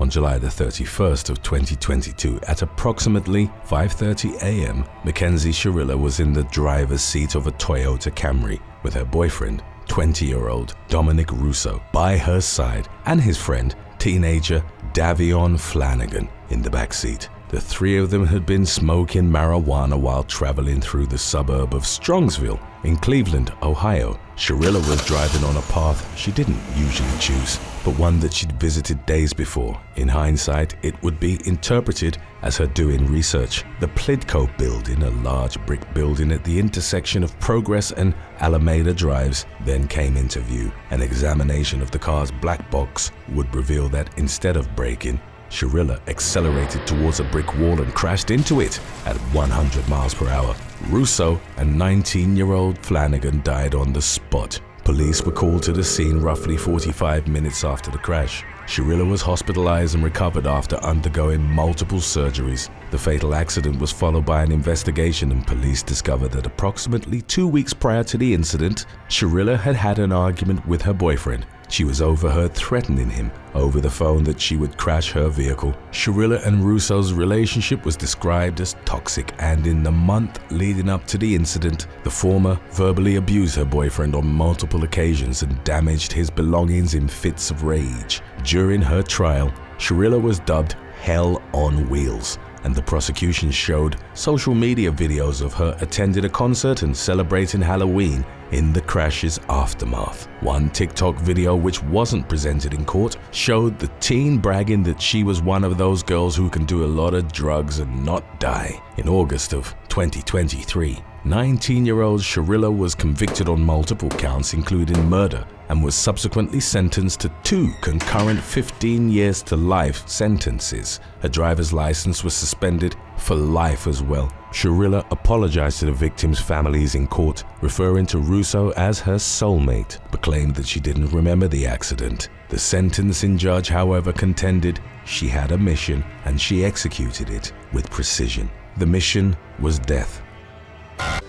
On July the 31st of 2022, at approximately 5:30 a.m., Mackenzie Sharilla was in the driver's seat of a Toyota Camry with her boyfriend, 20-year-old Dominic Russo, by her side, and his friend, teenager Davion Flanagan, in the back seat. The three of them had been smoking marijuana while traveling through the suburb of Strongsville in Cleveland, Ohio. Sharilla was driving on a path she didn't usually choose, but one that she'd visited days before. In hindsight, it would be interpreted as her doing research. The Plidco building, a large brick building at the intersection of Progress and Alameda Drives, then came into view. An examination of the car's black box would reveal that instead of braking, Sharilla accelerated towards a brick wall and crashed into it at 100 miles per hour. Russo and 19-year-old Flanagan died on the spot. Police were called to the scene roughly 45 minutes after the crash. Sharilla was hospitalized and recovered after undergoing multiple surgeries. The fatal accident was followed by an investigation, and police discovered that approximately 2 weeks prior to the incident, Sharilla had had an argument with her boyfriend. She was overheard threatening him over the phone that she would crash her vehicle. Sharilla and Russo's relationship was described as toxic, and in the month leading up to the incident, the former verbally abused her boyfriend on multiple occasions and damaged his belongings in fits of rage. During her trial, Sharilla was dubbed Hell on Wheels, and the prosecution showed social media videos of her attending a concert and celebrating Halloween in the crash's aftermath. One TikTok video, which wasn't presented in court, showed the teen bragging that she was one of those girls who can do a lot of drugs and not die. In August of 2023, 19-year-old Sharilla was convicted on multiple counts, including murder, and was subsequently sentenced to 2 concurrent 15 years to life sentences. Her driver's license was suspended for life as well. Sharilla apologized to the victims' families in court, referring to Russo as her soulmate, but claimed that she didn't remember the accident. The sentencing judge, however, contended she had a mission and she executed it with precision. The mission was death.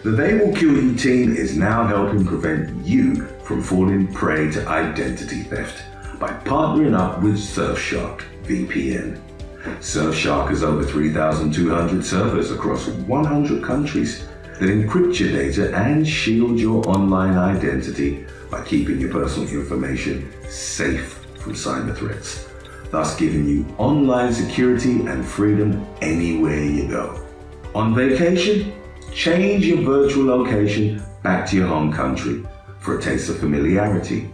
The They Will Kill You team is now helping prevent you from falling prey to identity theft by partnering up with Surfshark VPN. Surfshark has over 3,200 servers across 100 countries that encrypt your data and shield your online identity by keeping your personal information safe from cyber threats, thus giving you online security and freedom anywhere you go. On vacation? Change your virtual location back to your home country for a taste of familiarity.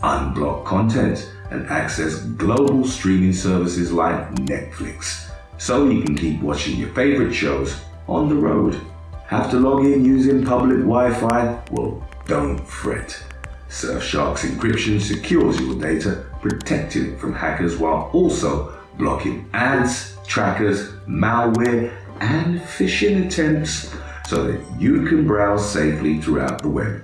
Unblock content and access global streaming services like Netflix, so you can keep watching your favorite shows on the road. Have to log in using public Wi-Fi? Well, don't fret. Surfshark's encryption secures your data, protecting it from hackers while also blocking ads, trackers, malware, and phishing attempts, so that you can browse safely throughout the web.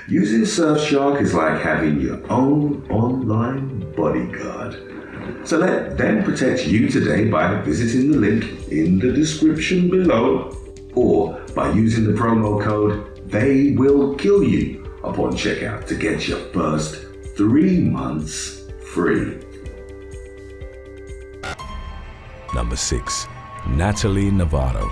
Using Surfshark is like having your own online bodyguard. So let them protect you today by visiting the link in the description below, or by using the promo code They Will Kill You upon checkout to get your first 3 months free. Number 6. Natalie Navarro.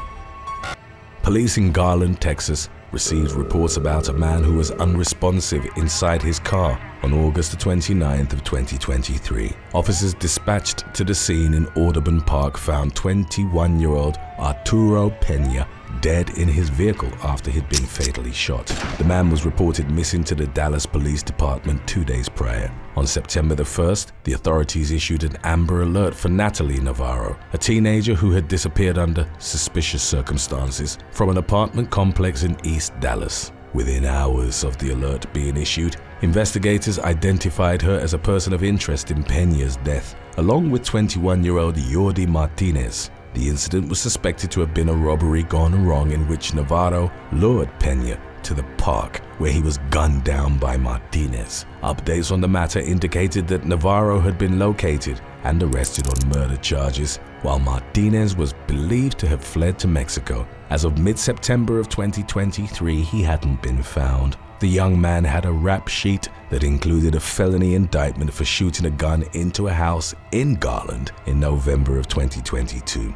Police in Garland, Texas, received reports about a man who was unresponsive inside his car on August 29th of 2023. Officers dispatched to the scene in Audubon Park found 21-year-old Arturo Peña dead in his vehicle after he'd been fatally shot. The man was reported missing to the Dallas Police Department 2 days prior. On September the 1st, the authorities issued an Amber Alert for Natalie Navarro, a teenager who had disappeared under suspicious circumstances from an apartment complex in East Dallas. Within hours of the alert being issued, investigators identified her as a person of interest in Peña's death, along with 21-year-old Yordi Martinez. The incident was suspected to have been a robbery gone wrong in which Navarro lured Peña to the park, where he was gunned down by Martinez. Updates on the matter indicated that Navarro had been located and arrested on murder charges, while Martinez was believed to have fled to Mexico. As of mid-September of 2023, he hadn't been found. The young man had a rap sheet that included a felony indictment for shooting a gun into a house in Garland in November of 2022.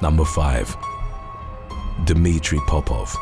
Number 5. Dimitri Popov.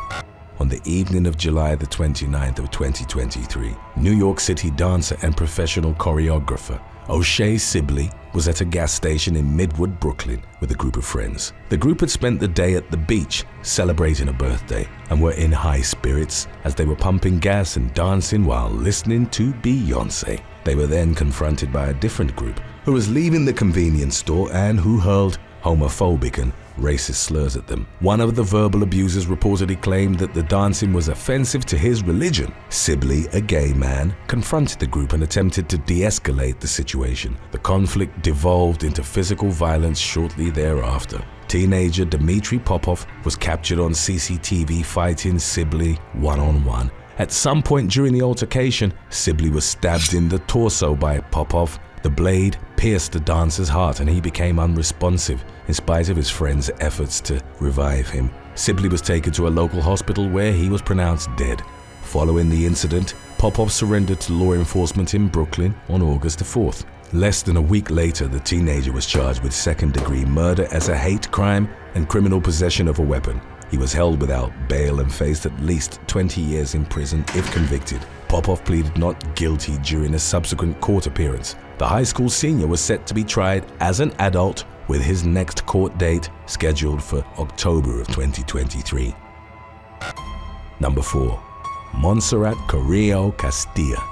On the evening of July the 29th of 2023, New York City dancer and professional choreographer O'Shea Sibley was at a gas station in Midwood, Brooklyn with a group of friends. The group had spent the day at the beach celebrating a birthday and were in high spirits as they were pumping gas and dancing while listening to Beyoncé. They were then confronted by a different group who was leaving the convenience store and who hurled homophobic and racist slurs at them. One of the verbal abusers reportedly claimed that the dancing was offensive to his religion. Sibley, a gay man, confronted the group and attempted to de-escalate the situation. The conflict devolved into physical violence shortly thereafter. Teenager Dimitri Popov was captured on CCTV fighting Sibley one-on-one. At some point during the altercation, Sibley was stabbed in the torso by Popov. The blade pierced the dancer's heart and he became unresponsive in spite of his friends' efforts to revive him. Sibley was taken to a local hospital where he was pronounced dead. Following the incident, Popov surrendered to law enforcement in Brooklyn on August the 4th. Less than a week later, the teenager was charged with second-degree murder as a hate crime and criminal possession of a weapon. He was held without bail and faced at least 20 years in prison if convicted. Popov pleaded not guilty during a subsequent court appearance. The high school senior was set to be tried as an adult with his next court date scheduled for October of 2023. Number 4. Montserrat Carrillo Castilla.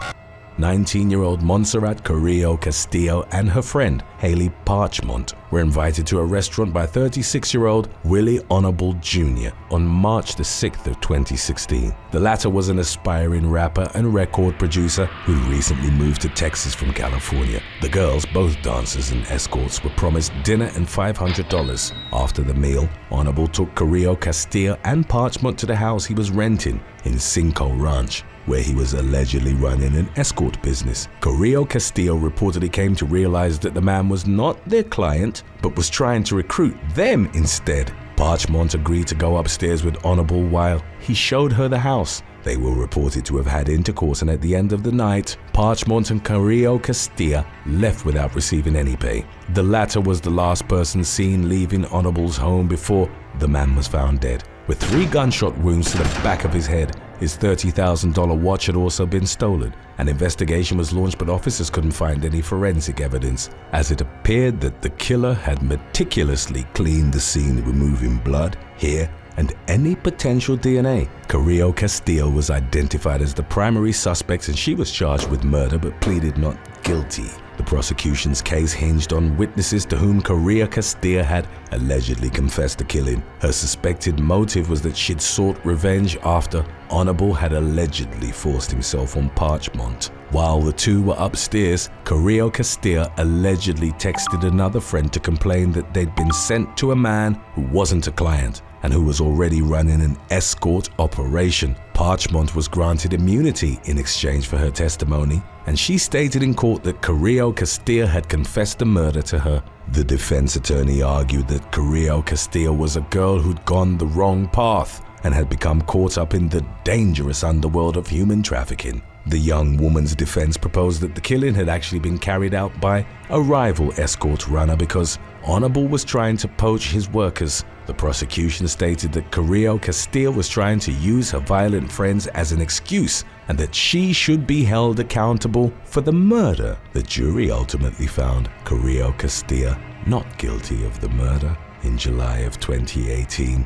19-year-old Montserrat Carrillo Castilla and her friend Haley Parchmont were invited to a restaurant by 36-year-old Willie Honorable Jr. on March the 6th of 2016. The latter was an aspiring rapper and record producer who recently moved to Texas from California. The girls, both dancers and escorts, were promised dinner and $500. After the meal, Honorable took Carrillo Castilla and Parchmont to the house he was renting in Cinco Ranch, where he was allegedly running an escort business. Carrillo Castilla reportedly came to realize that the man was not their client, but was trying to recruit them instead. Parchmont agreed to go upstairs with Honorable while he showed her the house. They were reported to have had intercourse, and at the end of the night, Parchmont and Carrillo Castilla left without receiving any pay. The latter was the last person seen leaving Honorable's home before the man was found dead, with 3 gunshot wounds to the back of his head. His $30,000 watch had also been stolen. An investigation was launched, but officers couldn't find any forensic evidence, as it appeared that the killer had meticulously cleaned the scene, removing blood, hair, and any potential DNA. Carrillo Castilla was identified as the primary suspect and she was charged with murder but pleaded not guilty. The prosecution's case hinged on witnesses to whom Carrillo Castilla had allegedly confessed the killing. Her suspected motive was that she'd sought revenge after Honorable had allegedly forced himself on Parchmont. While the two were upstairs, Carrillo Castilla allegedly texted another friend to complain that they'd been sent to a man who wasn't a client and who was already running an escort operation. Parchmont was granted immunity in exchange for her testimony, and she stated in court that Carrillo Castilla had confessed the murder to her. The defense attorney argued that Carrillo Castilla was a girl who'd gone the wrong path and had become caught up in the dangerous underworld of human trafficking. The young woman's defense proposed that the killing had actually been carried out by a rival escort runner because Honorable was trying to poach his workers. The prosecution stated that Carrillo Castilla was trying to use her violent friends as an excuse and that she should be held accountable for the murder. The jury ultimately found Carrillo Castilla not guilty of the murder in July of 2018.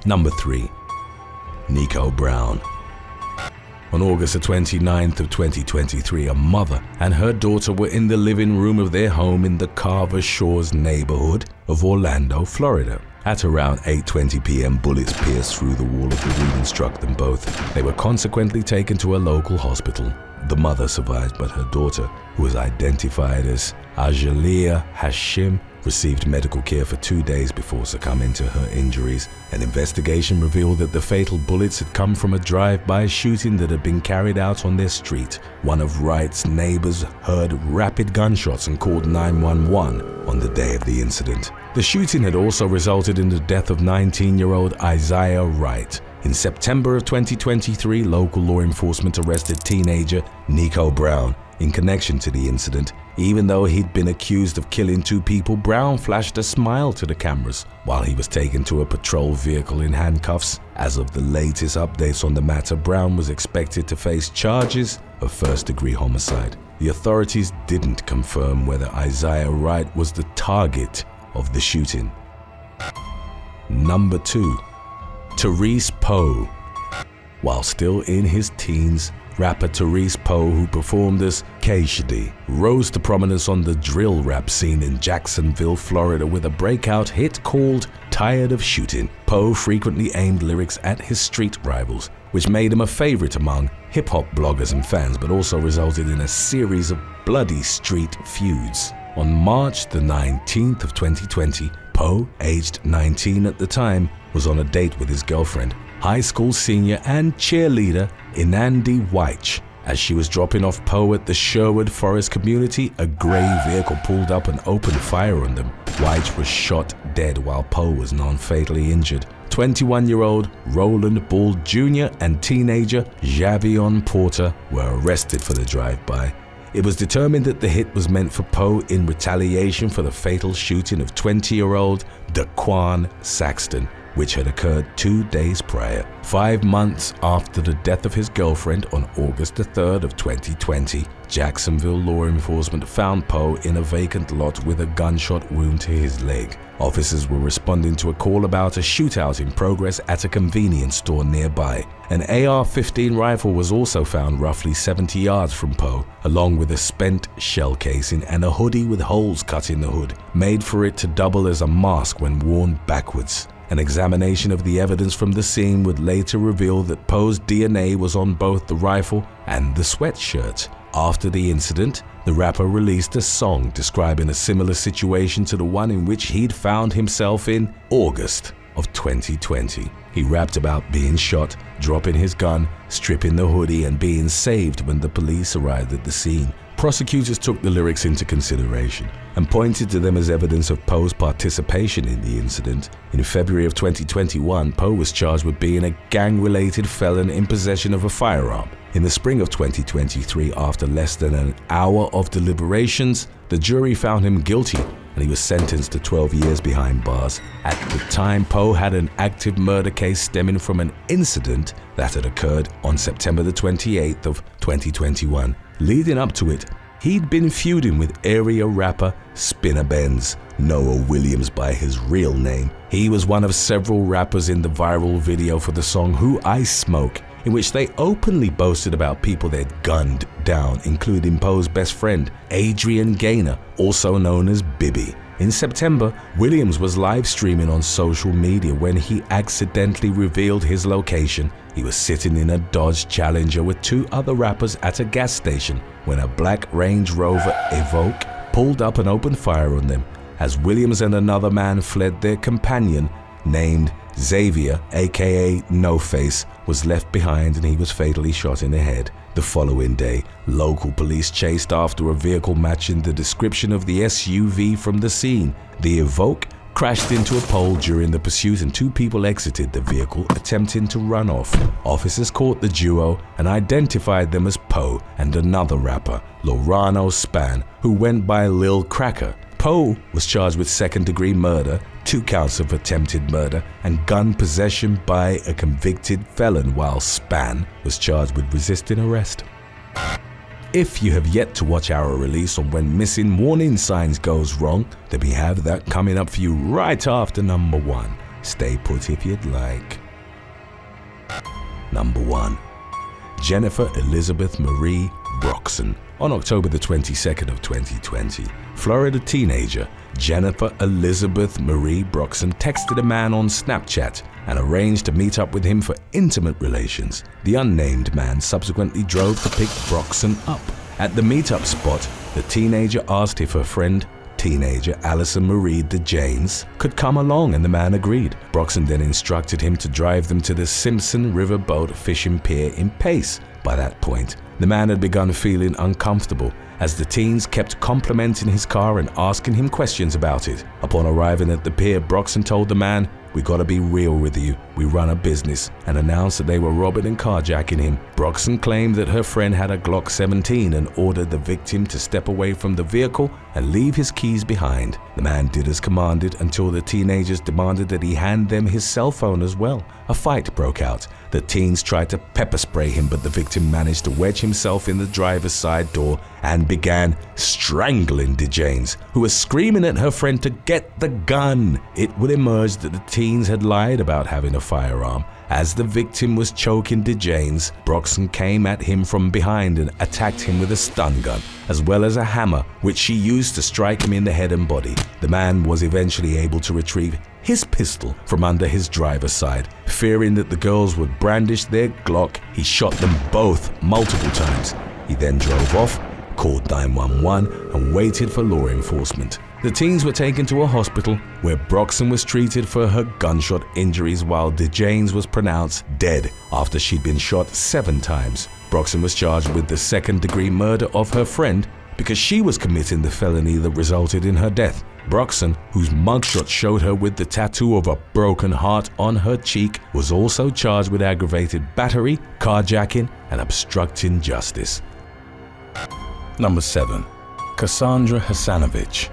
Number 3. Nico Brown. On August 29th of 2023, a mother and her daughter were in the living room of their home in the Carver Shores neighborhood of Orlando, Florida. At around 8:20 p.m., bullets pierced through the wall of the room and struck them both. They were consequently taken to a local hospital. The mother survived, but her daughter, who was identified as Ajalia Hashim, received medical care for 2 days before succumbing to her injuries. An investigation revealed that the fatal bullets had come from a drive-by shooting that had been carried out on their street. One of Wright's neighbors heard rapid gunshots and called 911 on the day of the incident. The shooting had also resulted in the death of 19-year-old Isaiah Wright. In September of 2023, local law enforcement arrested teenager Nico Brown in connection to the incident. Even though he'd been accused of killing 2 people, Brown flashed a smile to the cameras while he was taken to a patrol vehicle in handcuffs. As of the latest updates on the matter, Brown was expected to face charges of first-degree homicide. The authorities didn't confirm whether Isaiah Wright was the target of the shooting. Number 2. Therese Poe. While still in his teens, rapper Therese Poe, who performed as Castilla, rose to prominence on the drill rap scene in Jacksonville, Florida with a breakout hit called Tired of Shooting. Poe frequently aimed lyrics at his street rivals, which made him a favorite among hip-hop bloggers and fans, but also resulted in a series of bloody street feuds. On March the 19th of 2020, Poe, aged 19 at the time, was on a date with his girlfriend, high school senior and cheerleader Inandi Weich. As she was dropping off Poe at the Sherwood Forest community, a gray vehicle pulled up and opened fire on them. Weich was shot dead while Poe was non-fatally injured. 21-year-old Roland Ball Jr. and teenager Javion Porter were arrested for the drive-by. It was determined that the hit was meant for Poe in retaliation for the fatal shooting of 20-year-old Daquan Saxton, which had occurred 2 days prior. 5 months after the death of his girlfriend on August 3rd of 2020, Jacksonville law enforcement found Poe in a vacant lot with a gunshot wound to his leg. Officers were responding to a call about a shootout in progress at a convenience store nearby. An AR-15 rifle was also found roughly 70 yards from Poe, along with a spent shell casing and a hoodie with holes cut in the hood, made for it to double as a mask when worn backwards. An examination of the evidence from the scene would later reveal that Poe's DNA was on both the rifle and the sweatshirt. After the incident, the rapper released a song describing a similar situation to the one in which he'd found himself in August of 2020. He rapped about being shot, dropping his gun, stripping the hoodie, and being saved when the police arrived at the scene. Prosecutors took the lyrics into consideration and pointed to them as evidence of Poe's participation in the incident. In February of 2021, Poe was charged with being a gang-related felon in possession of a firearm. In the spring of 2023, after less than an hour of deliberations, the jury found him guilty and he was sentenced to 12 years behind bars. At the time, Poe had an active murder case stemming from an incident that had occurred on September the 28th of 2021. Leading up to it, he'd been feuding with area rapper Spinner Benz, Noah Williams by his real name. He was one of several rappers in the viral video for the song Who I Smoke, in which they openly boasted about people they'd gunned down, including Poe's best friend, Adrian Gaynor, also known as Bibby. In September, Williams was live streaming on social media when he accidentally revealed his location. He was sitting in a Dodge Challenger with 2 other rappers at a gas station when a black Range Rover Evoque pulled up and opened fire on them. As Williams and another man fled, their companion, named Xavier, aka No Face, was left behind and he was fatally shot in the head. The following day, local police chased after a vehicle matching the description of the SUV from the scene. The Evoque crashed into a pole during the pursuit and 2 people exited the vehicle attempting to run off. Officers caught the duo and identified them as Poe and another rapper, Lorano Span, who went by Lil Cracker. Poe was charged with second-degree murder, 2 counts of attempted murder, and gun possession by a convicted felon, while Span was charged with resisting arrest. If you have yet to watch our release on when missing warning signs goes wrong, then we have that coming up for you right after number 1. Stay put if you'd like. Number 1. Jennifer Elizabeth Marie Broxson. On October the 22nd of 2020, Florida teenager Jennifer Elizabeth Marie Broxson texted a man on Snapchat and arranged to meet up with him for intimate relations. The unnamed man subsequently drove to pick Broxson up. At the meetup spot, the teenager asked if her friend, teenager Allison Marie DeJanes, could come along, and the man agreed. Broxson then instructed him to drive them to the Simpson Riverboat fishing pier in Pace. By that point, the man had begun feeling uncomfortable as the teens kept complimenting his car and asking him questions about it. Upon arriving at the pier, Broxson told the man, "We gotta be real with you. We run a business," and announced that they were robbing and carjacking him. Broxson claimed that her friend had a Glock 17 and ordered the victim to step away from the vehicle and leave his keys behind. The man did as commanded until the teenagers demanded that he hand them his cell phone as well. A fight broke out. The teens tried to pepper spray him, but the victim managed to wedge himself in the driver's side door and began strangling DeJanes, who was screaming at her friend to get the gun. It would emerge that the teens had lied about having a firearm. As the victim was choking DeJanes, Broxson came at him from behind and attacked him with a stun gun, as well as a hammer, which she used to strike him in the head and body. The man was eventually able to retrieve his pistol from under his driver's side. Fearing that the girls would brandish their Glock, he shot them both multiple times. He then drove off, called 911, and waited for law enforcement. The teens were taken to a hospital where Broxson was treated for her gunshot injuries while DeJanes was pronounced dead after she'd been shot 7 times. Broxson was charged with the second-degree murder of her friend because she was committing the felony that resulted in her death. Broxson, whose mugshot showed her with the tattoo of a broken heart on her cheek, was also charged with aggravated battery, carjacking, and obstructing justice. Number 7. Cassandra Hassanovic.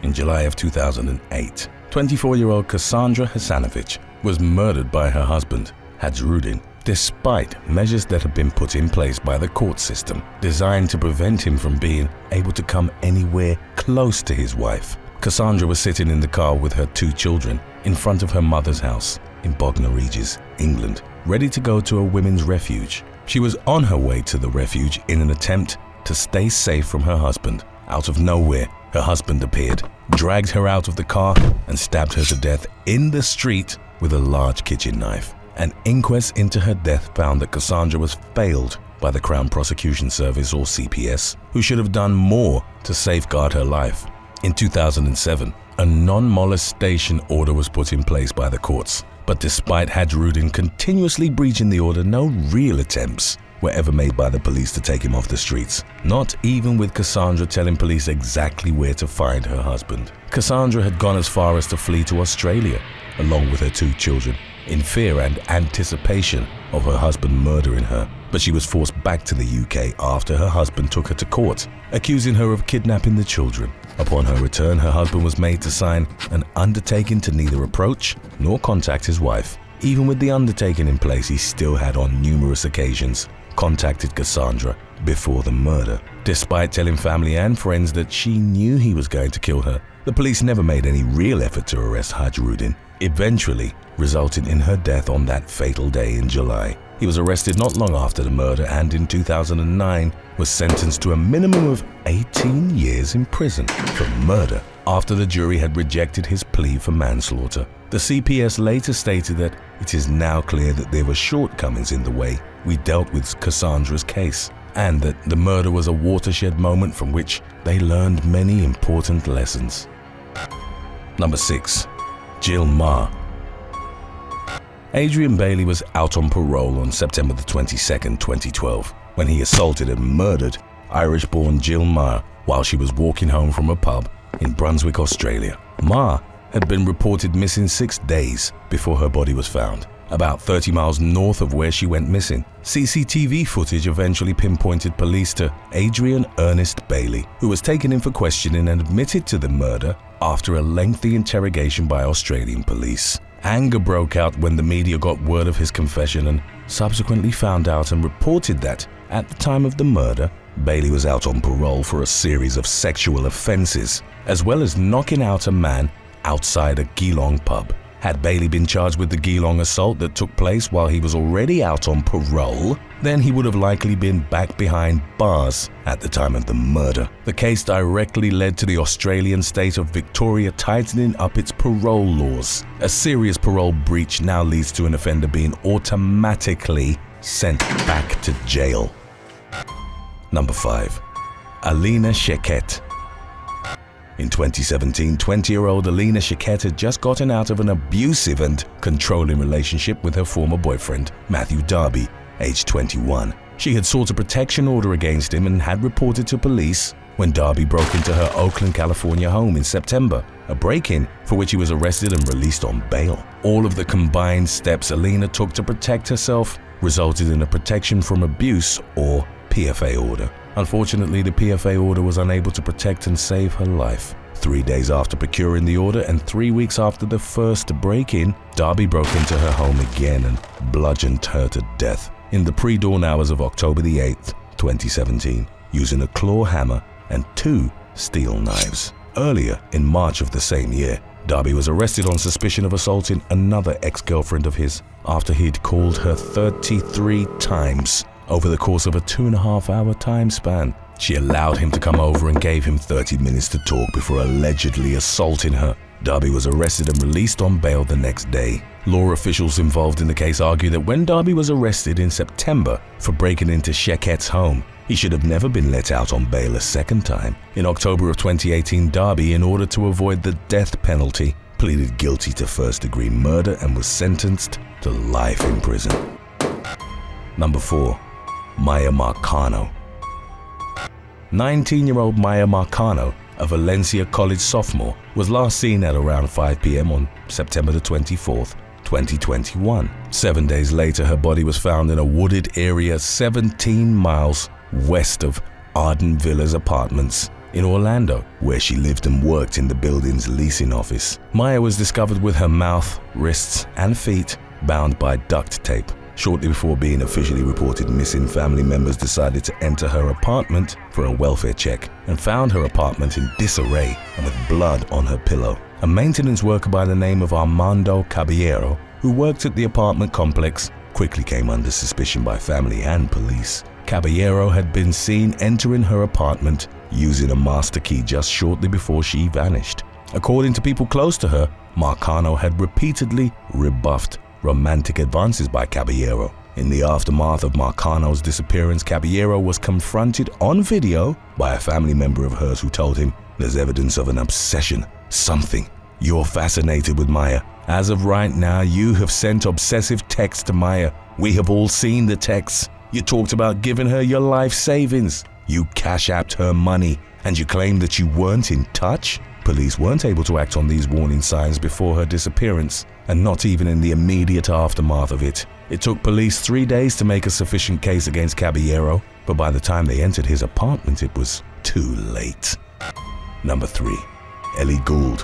In July of 2008, 24-year-old Cassandra Hassanovic was murdered by her husband, Hadrudin, despite measures that had been put in place by the court system designed to prevent him from being able to come anywhere close to his wife. Cassandra was sitting in the car with her 2 children in front of her mother's house in Bognor Regis, England, ready to go to a women's refuge. She was on her way to the refuge in an attempt to stay safe from her husband. Out of nowhere, her husband appeared, dragged her out of the car, and stabbed her to death in the street with a large kitchen knife. An inquest into her death found that Cassandra was failed by the Crown Prosecution Service, or CPS, who should have done more to safeguard her life. In 2007, a non-molestation order was put in place by the courts, but despite Hadrudin continuously breaching the order, no real attempts were ever made by the police to take him off the streets, not even with Cassandra telling police exactly where to find her husband. Cassandra had gone as far as to flee to Australia, along with her 2 children, in fear and anticipation of her husband murdering her. But she was forced back to the UK after her husband took her to court, accusing her of kidnapping the children. Upon her return, her husband was made to sign an undertaking to neither approach nor contact his wife. Even with the undertaking in place, he still had on numerous occasions contacted Cassandra before the murder. Despite telling family and friends that she knew he was going to kill her, the police never made any real effort to arrest Hadrudin, eventually resulting in her death on that fatal day in July. He was arrested not long after the murder and in 2009 was sentenced to a minimum of 18 years in prison for murder after the jury had rejected his plea for manslaughter. The CPS later stated that it is now clear that there were shortcomings in the way we dealt with Cassandra's case, and that the murder was a watershed moment from which they learned many important lessons. Number 6. Jill Maher. Adrian Bailey was out on parole on September 22, 2012, when he assaulted and murdered Irish-born Jill Maher while she was walking home from a pub in Brunswick, Australia. Maher had been reported missing 6 days before her body was found, about 30 miles north of where she went missing. CCTV footage eventually pinpointed police to Adrian Ernest Bailey, who was taken in for questioning and admitted to the murder after a lengthy interrogation by Australian police. Anger broke out when the media got word of his confession and subsequently found out and reported that, at the time of the murder, Bailey was out on parole for a series of sexual offences, as well as knocking out a man outside a Geelong pub. Had Bailey been charged with the Geelong assault that took place while he was already out on parole, then he would have likely been back behind bars at the time of the murder. The case directly led to the Australian state of Victoria tightening up its parole laws. A serious parole breach now leads to an offender being automatically sent back to jail. Number 5. Alina Shackett. In 2017, 20-year-old Alina Shackett had just gotten out of an abusive and controlling relationship with her former boyfriend, Matthew Darby, aged 21. She had sought a protection order against him and had reported to police when Darby broke into her Oakland, California home in September, a break-in for which he was arrested and released on bail. All of the combined steps Alina took to protect herself resulted in a protection from abuse or PFA order. Unfortunately, the PFA order was unable to protect and save her life. 3 days after procuring the order and 3 weeks after the first break-in, Darby broke into her home again and bludgeoned her to death in the pre-dawn hours of October the 8th, 2017, using a claw hammer and 2 steel knives. Earlier, in March of the same year, Darby was arrested on suspicion of assaulting another ex-girlfriend of his after he'd called her 33 times over the course of a 2.5-hour time span. She allowed him to come over and gave him 30 minutes to talk before allegedly assaulting her. Darby was arrested and released on bail the next day. Law officials involved in the case argue that when Darby was arrested in September for breaking into Shackett's home, he should have never been let out on bail a second time. In October of 2018, Darby, in order to avoid the death penalty, pleaded guilty to first-degree murder and was sentenced to life in prison. Number 4. Maya Marcano. 19-year-old Maya Marcano, a Valencia College sophomore, was last seen at around 5 p.m. on September the 24th, 2021. 7 days later, her body was found in a wooded area 17 miles west of Arden Villas Apartments in Orlando, where she lived and worked in the building's leasing office. Maya was discovered with her mouth, wrists, and feet bound by duct tape. Shortly before being officially reported missing, family members decided to enter her apartment for a welfare check and found her apartment in disarray and with blood on her pillow. A maintenance worker by the name of Armando Caballero, who worked at the apartment complex, quickly came under suspicion by family and police. Caballero had been seen entering her apartment using a master key just shortly before she vanished. According to people close to her, Marcano had repeatedly rebuffed romantic advances by Caballero. In the aftermath of Marcano's disappearance, Caballero was confronted on video by a family member of hers who told him, "There's evidence of an obsession. Something. You're fascinated with Maya. As of right now, you have sent obsessive texts to Maya. We have all seen the texts. You talked about giving her your life savings. You cash-apped her money, and you claimed that you weren't in touch." Police weren't able to act on these warning signs before her disappearance, and not even in the immediate aftermath of it. It took police 3 days to make a sufficient case against Caballero, but by the time they entered his apartment, it was too late. Number 3. Ellie Gould.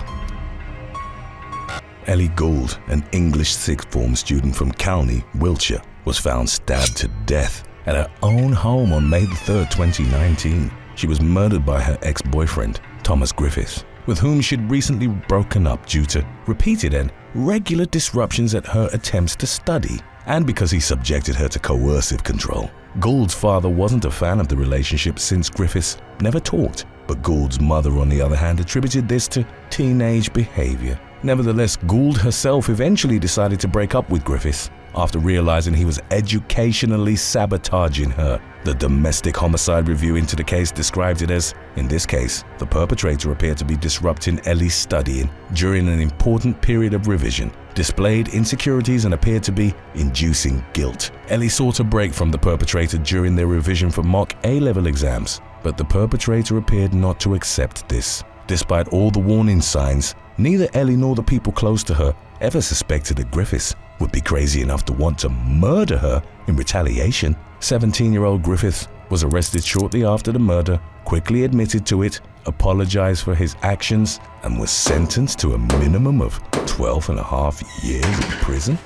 Ellie Gould, an English sixth form student from Calney, Wiltshire, was found stabbed to death at her own home on May 3, 2019. She was murdered by her ex-boyfriend, Thomas Griffiths, with whom she'd recently broken up due to repeated and regular disruptions at her attempts to study, and because he subjected her to coercive control. Gould's father wasn't a fan of the relationship since Griffiths never talked, but Gould's mother, on the other hand, attributed this to teenage behavior. Nevertheless, Gould herself eventually decided to break up with Griffiths after realizing he was educationally sabotaging her. The Domestic Homicide Review into the case described it as, in this case, the perpetrator appeared to be disrupting Ellie's studying during an important period of revision, displayed insecurities, and appeared to be inducing guilt. Ellie sought a break from the perpetrator during their revision for mock A-level exams, but the perpetrator appeared not to accept this. Despite all the warning signs, neither Ellie nor the people close to her ever suspected that Griffiths would be crazy enough to want to murder her in retaliation. 17-year-old Griffiths was arrested shortly after the murder, quickly admitted to it, apologized for his actions, and was sentenced to a minimum of 12.5 years in prison.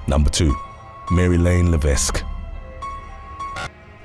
Number 2. Mary-Lane Levesque.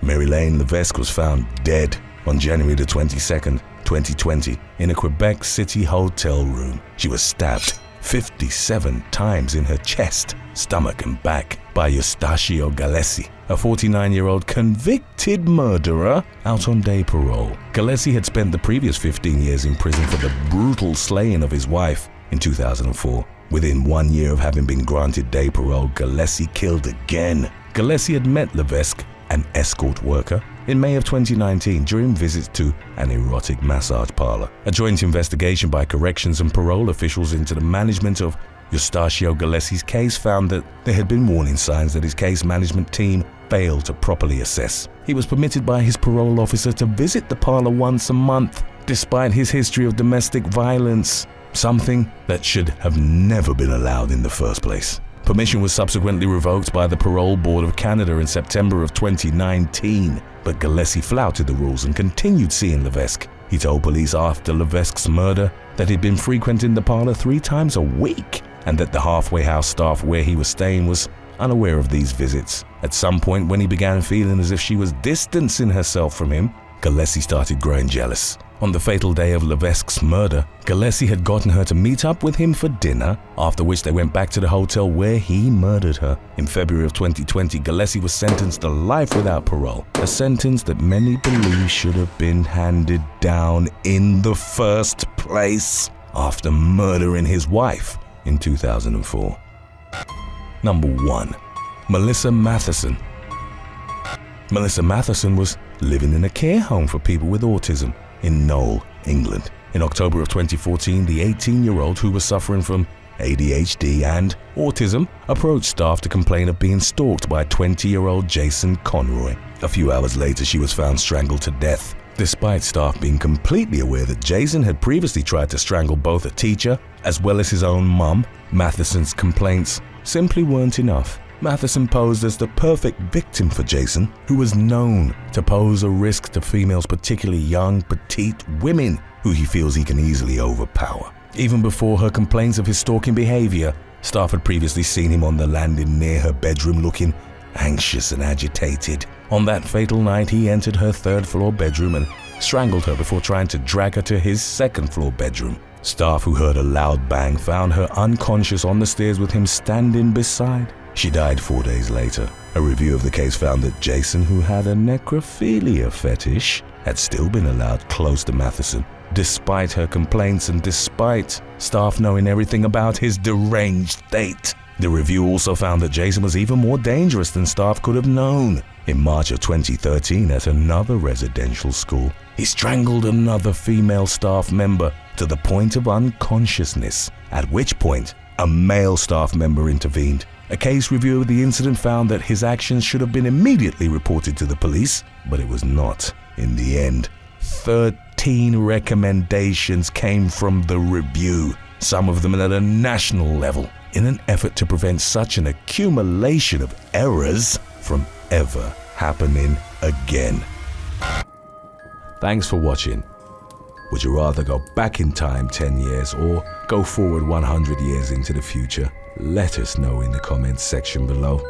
Mary-Lane Levesque was found dead on January the 22nd, 2020, in a Quebec City hotel room. She was stabbed 57 times in her chest, stomach, and back by Eustachio Gallesi, a 49-year-old convicted murderer out on day parole. Gallesi had spent the previous 15 years in prison for the brutal slaying of his wife in 2004. Within 1 year of having been granted day parole, Gallesi killed again. Gallesi had met Levesque, an escort worker, in May of 2019 during visits to an erotic massage parlor. A joint investigation by corrections and parole officials into the management of Eustachio Gallesi's case found that there had been warning signs that his case management team failed to properly assess. He was permitted by his parole officer to visit the parlor once a month, despite his history of domestic violence, something that should have never been allowed in the first place. Permission was subsequently revoked by the Parole Board of Canada in September of 2019, but Gillespie flouted the rules and continued seeing Levesque. He told police after Levesque's murder that he'd been frequenting the parlor 3 times a week and that the halfway house staff where he was staying was unaware of these visits. At some point, when he began feeling as if she was distancing herself from him, Gillespie started growing jealous. On the fatal day of Levesque's murder, Gillespie had gotten her to meet up with him for dinner, after which they went back to the hotel where he murdered her. In February of 2020, Gillespie was sentenced to life without parole, a sentence that many believe should have been handed down in the first place after murdering his wife in 2004. Number 1. Melissa Matheson. Melissa Matheson was living in a care home for people with autism in Knowle, England. In October of 2014, the 18-year-old, who was suffering from ADHD and autism, approached staff to complain of being stalked by 20-year-old Jason Conroy. A few hours later, she was found strangled to death. Despite staff being completely aware that Jason had previously tried to strangle both a teacher as well as his own mum, Matheson's complaints simply weren't enough. Matheson posed as the perfect victim for Jason, who was known to pose a risk to females, particularly young, petite women, who he feels he can easily overpower. Even before her complaints of his stalking behavior, staff had previously seen him on the landing near her bedroom looking anxious and agitated. On that fatal night, he entered her 3rd-floor bedroom and strangled her before trying to drag her to his 2nd-floor bedroom. Staff who heard a loud bang found her unconscious on the stairs with him standing beside. She died 4 days later. A review of the case found that Jason, who had a necrophilia fetish, had still been allowed close to Matheson, despite her complaints and despite staff knowing everything about his deranged state. The review also found that Jason was even more dangerous than staff could have known. In March of 2013, at another residential school, he strangled another female staff member to the point of unconsciousness, at which point a male staff member intervened. A case review of the incident found that his actions should have been immediately reported to the police, but it was not. In the end, 13 recommendations came from the review, some of them at a national level, in an effort to prevent such an accumulation of errors from ever happening again. Thanks for watching. Would you rather go back in time 10 years or go forward 100 years into the future? Let us know in the comments section below.